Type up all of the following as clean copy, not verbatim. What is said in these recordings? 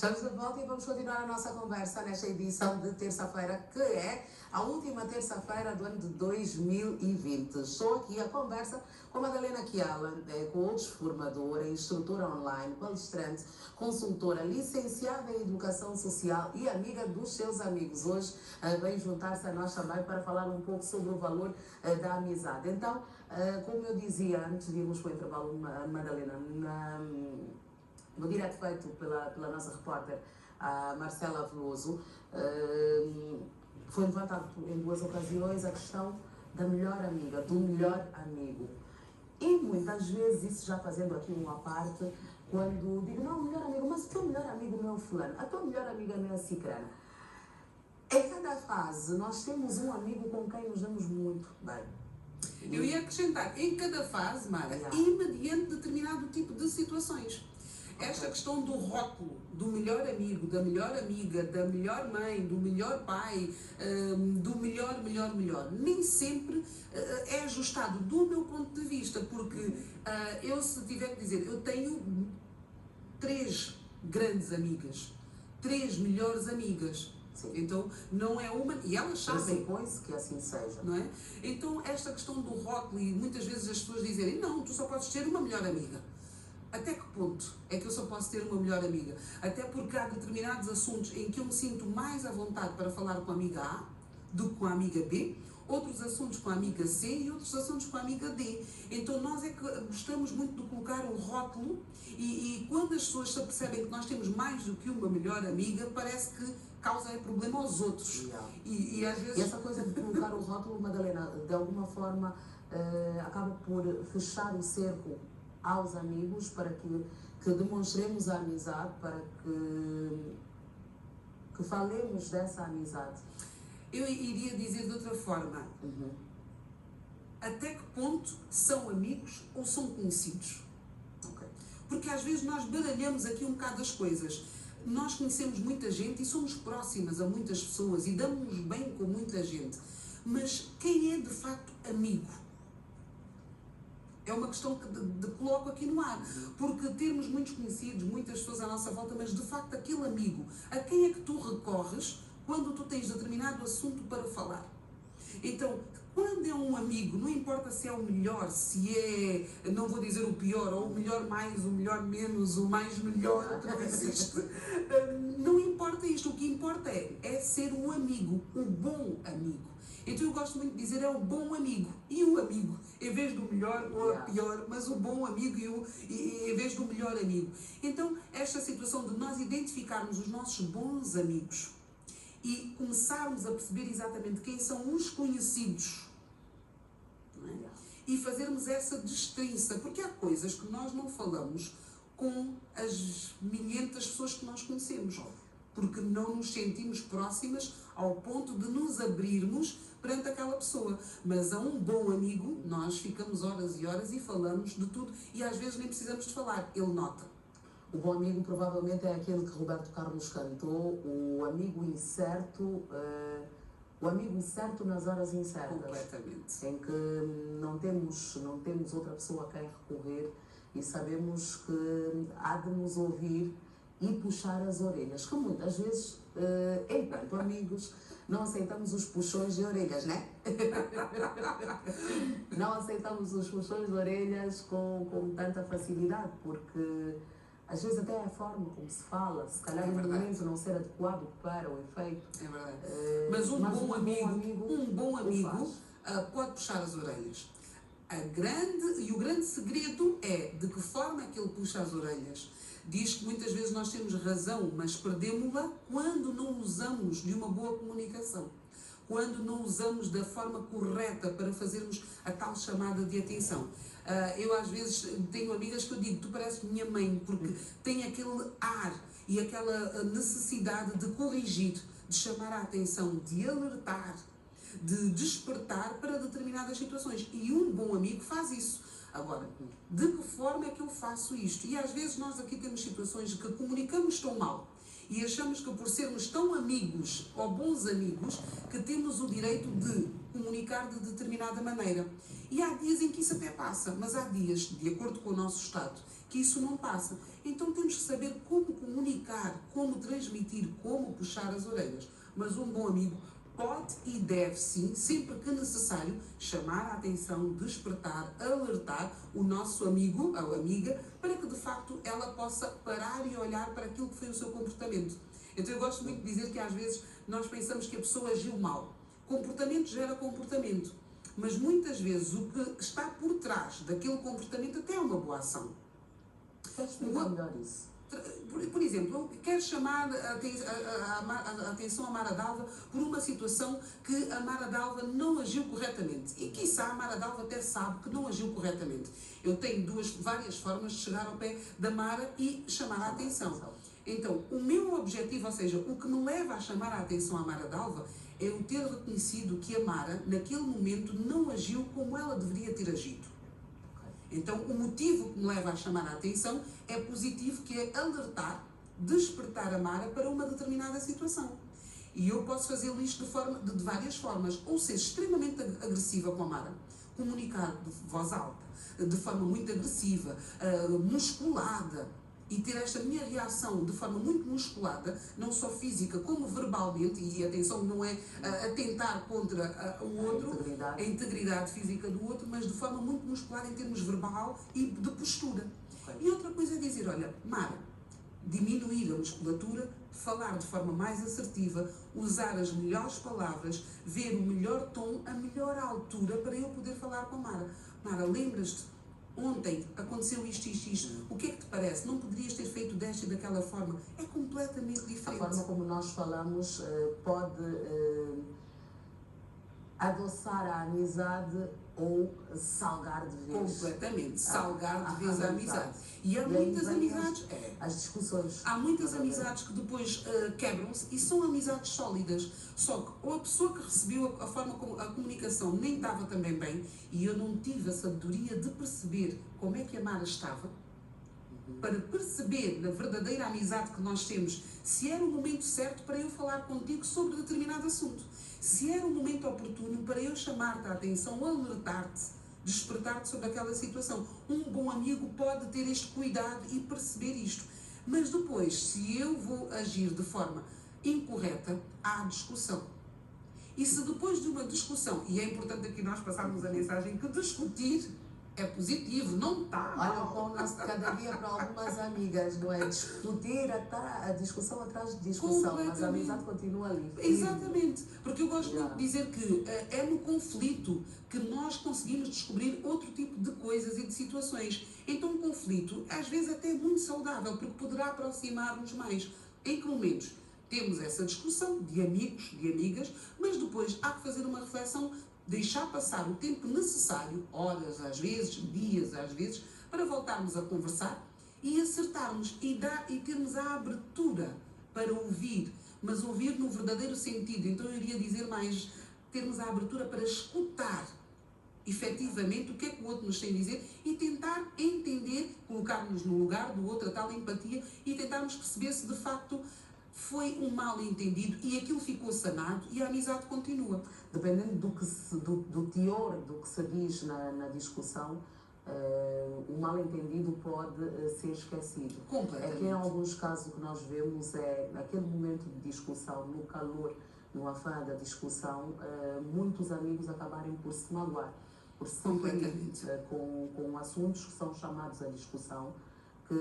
Estamos de volta e vamos continuar a nossa conversa nesta edição de terça-feira, que é a última terça-feira do ano de 2020. Estou aqui a conversa com a Madalena Chiala, coach, formadora, instrutora online, palestrante, consultora, licenciada em Educação Social e amiga dos seus amigos. Hoje vem juntar-se a nós também para falar um pouco sobre o valor da amizade. Então, como eu dizia antes de irmos para o intervalo, Madalena, no direto feito pela nossa repórter, a Marcela Veloso, foi levantado em duas ocasiões a questão da melhor amiga, do melhor amigo. E muitas vezes, isso já fazendo aqui uma parte, quando digo, não, melhor amigo, mas o teu melhor amigo não é o fulano, a tua melhor amiga não é a cicrana. Em cada fase, nós temos um amigo com quem nos damos muito bem. Eu ia acrescentar, em cada fase, Mara, e mediante determinado tipo de situações. Esta questão do rótulo, do melhor amigo, da melhor amiga, da melhor mãe, do melhor pai, do melhor, nem sempre é ajustado do meu ponto de vista, porque eu, se tiver que dizer, eu tenho 3 grandes amigas, 3 melhores amigas. Sim. Então, não é uma, e elas sabem. Pressupõe-se que assim seja. Não é? Então, esta questão do rótulo, e muitas vezes as pessoas dizem, não, tu só podes ter uma melhor amiga. Até que ponto é que eu só posso ter uma melhor amiga? Até porque há determinados assuntos em que eu me sinto mais à vontade para falar com a amiga A do que com a amiga B, outros assuntos com a amiga C e outros assuntos com a amiga D. Então nós é que gostamos muito de colocar um rótulo e quando as pessoas se apercebem que nós temos mais do que uma melhor amiga, parece que causa problema aos outros. E às vezes... E essa coisa de colocar o rótulo, Madalena, de alguma forma acaba por fechar o cerco aos amigos para que demonstremos a amizade, para que falemos dessa amizade. Eu iria dizer de outra forma. Até que ponto são amigos ou são conhecidos? Okay. Porque às vezes nós baralhamos aqui um bocado as coisas. Nós conhecemos muita gente e somos próximas a muitas pessoas e damos-nos bem com muita gente. Mas quem é de facto amigo? É uma questão que coloco aqui no ar, porque termos muitos conhecidos, muitas pessoas à nossa volta, mas de facto aquele amigo, a quem é que tu recorres quando tu tens determinado assunto para falar? Então, quando é um amigo, não importa se é o melhor, se é, não vou dizer o pior, ou o melhor mais, o melhor menos, o mais melhor, que não existe, não importa isto, o que importa é ser um amigo, um bom amigo. Então eu gosto muito de dizer, é o bom amigo, e o amigo, em vez do melhor ou a pior, mas o bom amigo em vez do melhor amigo. Então, esta situação de nós identificarmos os nossos bons amigos e começarmos a perceber exatamente quem são os conhecidos, não é? E fazermos essa distinção, porque há coisas que nós não falamos com as milhentas pessoas que nós conhecemos, porque não nos sentimos próximas ao ponto de nos abrirmos perante aquela pessoa. Mas a um bom amigo, nós ficamos horas e horas e falamos de tudo e às vezes nem precisamos de falar, ele nota. O bom amigo provavelmente é aquele que Roberto Carlos cantou, o amigo incerto nas horas incertas. Completamente. Em que não temos outra pessoa a quem recorrer e sabemos que há de nos ouvir e puxar as orelhas, que muitas vezes, enquanto amigos, não aceitamos os puxões de orelhas, né? Não aceitamos os puxões de orelhas com tanta facilidade, porque às vezes até é a forma como se fala, se calhar no momento não ser adequado para o efeito. É verdade. Mas um bom amigo pode puxar as orelhas. O grande segredo é de que forma é que ele puxa as orelhas. Diz que muitas vezes nós temos razão, mas perdemos-la quando não usamos de uma boa comunicação. Quando não usamos da forma correta para fazermos a tal chamada de atenção. Eu às vezes tenho amigas que eu digo, tu pareces minha mãe, porque tem aquele ar e aquela necessidade de corrigir, de chamar a atenção, de alertar, de despertar para determinadas situações. E um bom amigo faz isso. Agora, de que forma é que eu faço isto? E às vezes nós aqui temos situações que comunicamos tão mal e achamos que por sermos tão amigos ou bons amigos que temos o direito de comunicar de determinada maneira. E há dias em que isso até passa, mas há dias, de acordo com o nosso estado, que isso não passa. Então temos que saber como comunicar, como transmitir, como puxar as orelhas. Mas um bom amigo pode e deve sim, sempre que necessário, chamar a atenção, despertar, alertar o nosso amigo ou amiga para que de facto ela possa parar e olhar para aquilo que foi o seu comportamento. Então eu gosto muito de dizer que às vezes nós pensamos que a pessoa agiu mal. Comportamento gera comportamento. Mas muitas vezes o que está por trás daquele comportamento até é uma boa ação. Queres explicar melhor isso? Por exemplo, eu quero chamar a atenção a Mara Dalva por uma situação que a Mara Dalva não agiu corretamente. E quiçá a Mara Dalva até sabe que não agiu corretamente. Eu tenho várias formas de chegar ao pé da Mara e chamar a atenção. Então, o meu objetivo, ou seja, o que me leva a chamar a atenção à Mara Dalva é eu ter reconhecido que a Mara, naquele momento, não agiu como ela deveria ter agido. Então, o motivo que me leva a chamar a atenção é positivo, que é alertar, despertar a Mara para uma determinada situação. E eu posso fazê-lo isto de várias formas. Ou ser extremamente agressiva com a Mara, comunicar de voz alta, de forma muito agressiva, musculada, e ter esta minha reação de forma muito musculada, não só física como verbalmente, e atenção, não é atentar contra o outro, a integridade física do outro, mas de forma muito musculada em termos verbal e de postura. E outra coisa é dizer, olha, Mara, diminuir a musculatura, falar de forma mais assertiva, usar as melhores palavras, ver o melhor tom, a melhor altura para eu poder falar com a Mara. Mara, lembras-te? Ontem aconteceu isto. O que é que te parece? Não poderias ter feito desta e daquela forma? É completamente diferente. A forma como nós falamos pode adoçar a amizade ou salgar de vez. Completamente. Salgar de vez a amizade. E há muitas amizades. As discussões. Há muitas amizades que depois quebram-se e são amizades sólidas. Só que ou a pessoa que recebeu a forma como a comunicação nem estava também bem e eu não tive a sabedoria de perceber como é que a Mara estava, para perceber na verdadeira amizade que nós temos se era o momento certo para eu falar contigo sobre determinado assunto. Se era o momento oportuno para eu chamar-te a atenção, alertar-te, despertar-te sobre aquela situação. Um bom amigo pode ter este cuidado e perceber isto. Mas depois, se eu vou agir de forma incorreta, há discussão. E se depois de uma discussão, e é importante aqui nós passarmos a mensagem que discutir é positivo, não está. Olha, pão-nos cada dia para algumas amigas, não é? Discutir, a discussão atrás de discussão, mas a amizade continua ali. Exatamente, porque eu gosto muito de dizer que é no conflito que nós conseguimos descobrir outro tipo de coisas e de situações. Então, um conflito, às vezes até é muito saudável, porque poderá aproximar-nos mais. Em que momentos? Temos essa discussão de amigos, de amigas, mas depois há que fazer uma reflexão, deixar passar o tempo necessário, horas às vezes, dias às vezes, para voltarmos a conversar e acertarmos e termos a abertura para ouvir, mas ouvir no verdadeiro sentido. Então eu iria dizer mais, termos a abertura para escutar efetivamente o que é que o outro nos tem a dizer e tentar entender, colocar-nos no lugar do outro, a tal empatia, e tentarmos perceber se de facto foi um mal-entendido e aquilo ficou sanado e a amizade continua. Dependendo do teor do que se diz na discussão, o mal-entendido pode ser esquecido. Completamente. É que em alguns casos o que nós vemos é naquele momento de discussão, no calor, no afã da discussão, muitos amigos acabarem por se magoar, por se ferir com assuntos que são chamados à discussão, que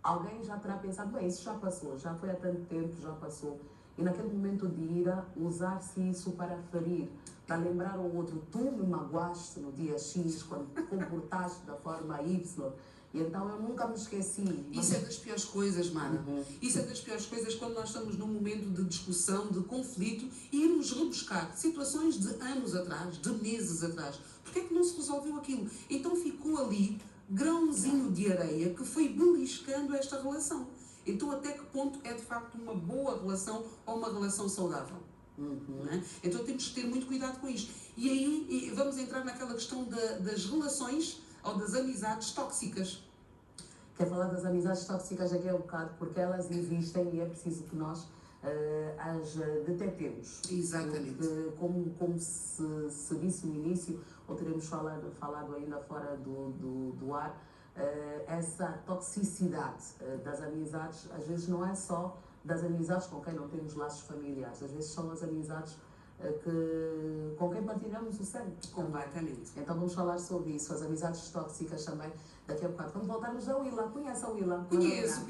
alguém já terá pensado, bem, isso já passou, já foi há tanto tempo, já passou. E naquele momento de ira, usar-se isso para ferir, para lembrar ao outro, tu me magoaste no dia X, quando te comportaste da forma Y, e então eu nunca me esqueci. Isso é das piores coisas, Mara. Isso é das piores coisas quando nós estamos num momento de discussão, de conflito, e irmos rebuscar situações de anos atrás, de meses atrás. Porquê é que não se resolveu aquilo? Então ficou ali grãozinho de areia que foi beliscando esta relação. Então, até que ponto é de facto uma boa relação ou uma relação saudável? Não é? Então, temos que ter muito cuidado com isto. E aí, vamos entrar naquela questão das relações ou das amizades tóxicas. Quer falar das amizades tóxicas aqui a um bocado, porque elas existem e é preciso que nós as detectemos. Exatamente. Porque, como se disse no início, ou teremos falado ainda fora do ar, essa toxicidade das amizades, às vezes não é só das amizades com quem não temos laços familiares, às vezes são as amizades com quem partilhamos o sangue. Completamente. Então vamos falar sobre isso, as amizades tóxicas também, daqui a bocado. Quando voltarmos da Willa, conhece a Willa? Conheço.